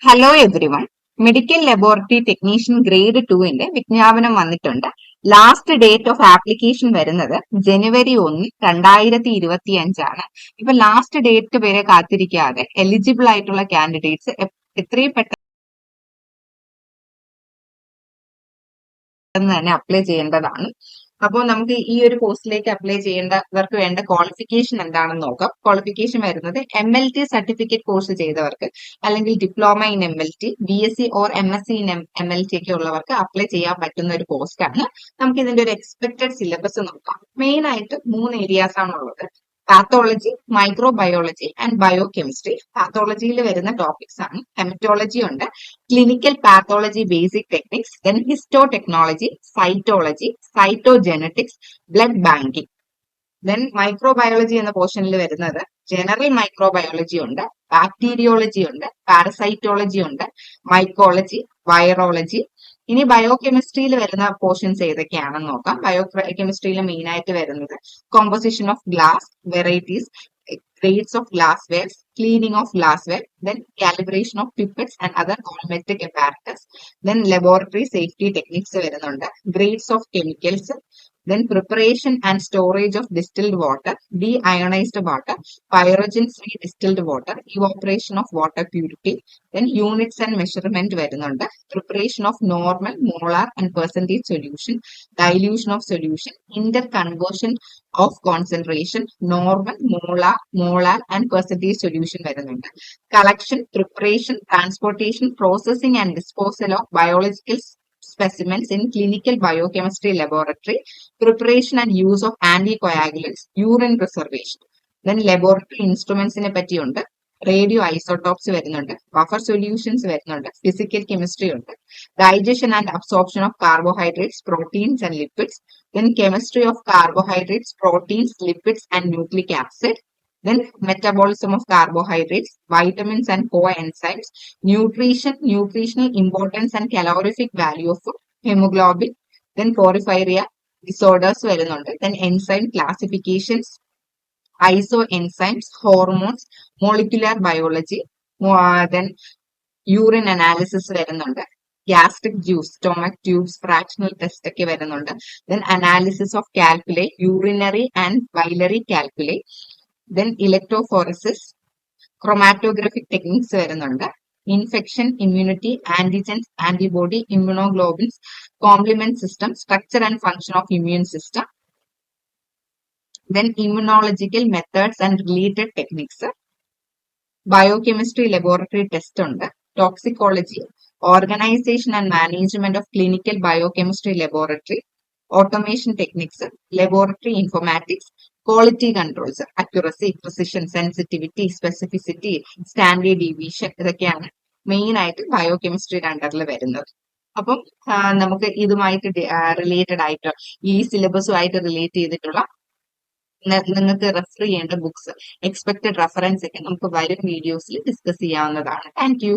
Hello everyone. Medical laboratory technician grade 2 വിജ്ഞാപനം വന്നിട്ടുണ്ട്. Last date of application വരുന്നത് ജനുവരി 1, 2025 ഇപ്പൊ ലാസ്റ്റ് ഡേറ്റ് വരെ കാത്തിരിക്കാതെ എലിജിബിൾ ആയിട്ടുള്ള കാൻഡിഡേറ്റ്സ് എത്രയും പെട്ടെന്ന് തന്നെ അപ്ലൈ ചെയ്യേണ്ടതാണ്. അപ്പോൾ നമുക്ക് ഈ ഒരു പോസ്റ്റിലേക്ക് അപ്ലൈ ചെയ്യേണ്ടവർക്ക് വേണ്ട ക്വാളിഫിക്കേഷൻ എന്താണെന്ന് നോക്കാം. ക്വാളിഫിക്കേഷൻ വരുന്നത് MLT സർട്ടിഫിക്കറ്റ് കോഴ്സ് ചെയ്തവർക്ക് അല്ലെങ്കിൽ diploma in MLT, BSc or MSc in MLT ഒക്കെ ഉള്ളവർക്ക് അപ്ലൈ ചെയ്യാൻ പറ്റുന്ന ഒരു പോസ്റ്റ് ആണ്. നമുക്ക് ഇതിന്റെ ഒരു എക്സ്പെക്ടഡ് സിലബസ് നോക്കാം. മെയിൻ ആയിട്ട് 3 ഏരിയാസ് ആണുള്ളത്: പാത്തോളജി, മൈക്രോബയോളജി ആൻഡ് ബയോകെമിസ്ട്രി. പാത്തോളജിയിൽ വരുന്ന ടോപ്പിക്സ് ആണ് ഹെമറ്റോളജി ഉണ്ട്, clinical pathology basic techniques, then histo technology, cytology, cytogenetics, blood banking. Then microbiology എന്ന പോർഷനിൽ വരുന്നത് ജനറൽ മൈക്രോബയോളജി ഉണ്ട്, ബാക്ടീരിയോളജി ഉണ്ട്, പാരസൈറ്റോളജി ഉണ്ട്, മൈക്കോളജി, വൈറോളജി. ഇനി ബയോകെമിസ്ട്രിയിൽ വരുന്ന പോർഷൻസ് ഏതൊക്കെയാണെന്ന് നോക്കാം. ബയോകെമിസ്ട്രിയിൽ മെയിൻ ആയിട്ട് വരുന്നത് composition of glass, varieties, grades of glassware, cleaning of glassware, then calibration of pipettes and other colorimetric apparatus, then laboratory safety techniques വരുന്നുണ്ട്, grades of chemicals, then preparation and storage of distilled water, deionized water, pyrogen free distilled water, evaporation of water purity, then units and measurement വരുന്നുണ്ട്, preparation of normal, molar and percentage solution, dilution of solution, interconversion of concentration, normal, molar and percentage solution വരുന്നുണ്ട്, collection, preparation, transportation, processing and disposal of biological specimens in clinical biochemistry laboratory, preparation and use of anticoagulants, urine preservation. Then laboratory instruments നെ പറ്റിയുണ്ട്, radio isotopes വരുന്നുണ്ട്, buffer solutions വരുന്നുണ്ട്, physical chemistry ഉണ്ട്, digestion and absorption of carbohydrates, proteins and lipids, then chemistry of carbohydrates, proteins, lipids and nucleic acid, then metabolism of carbohydrates, vitamins and coenzymes, nutrition, nutritional importance and calorific value of food, hemoglobin, then porphyria disorders വരുന്നുണ്ട്, then enzyme classifications, isoenzymes, hormones, molecular biology, then urine analysis വരുന്നുണ്ട്, gastric juice, stomach tubes, fractional test ഒക്കെ വരുന്നുണ്ട്, then analysis of calculi, urinary and biliary calculi, then electrophoresis, chromatographic techniques വരുന്നുണ്ട്, infection, immunity, antigens, antibody, immunoglobulins, complement system, structure and function of immune system, then immunological methods and related techniques, biochemistry laboratory test ഉണ്ട്, toxicology, organization and management of clinical biochemistry laboratory, automation techniques, laboratory informatics, quality controls, accuracy, precision, sensitivity, specificity, standard deviation, ഇതൊക്കെയാണ് main ആയിട്ട് ബയോകെമിസ്ട്രിയുടെ അണ്ടറിൽ വരുന്നത്. അപ്പം നമുക്ക് ഇതുമായിട്ട് related ആയിട്ട് ഈ സിലബസുമായിട്ട് റിലേറ്റ് ചെയ്തിട്ടുള്ള നിങ്ങൾക്ക് റെഫർ ചെയ്യേണ്ട ബുക്സ്, എക്സ്പെക്ടഡ് റെഫറൻസ് ഒക്കെ നമുക്ക് വരും വീഡിയോസിൽ ഡിസ്കസ് ചെയ്യാവുന്നതാണ്. Thank you.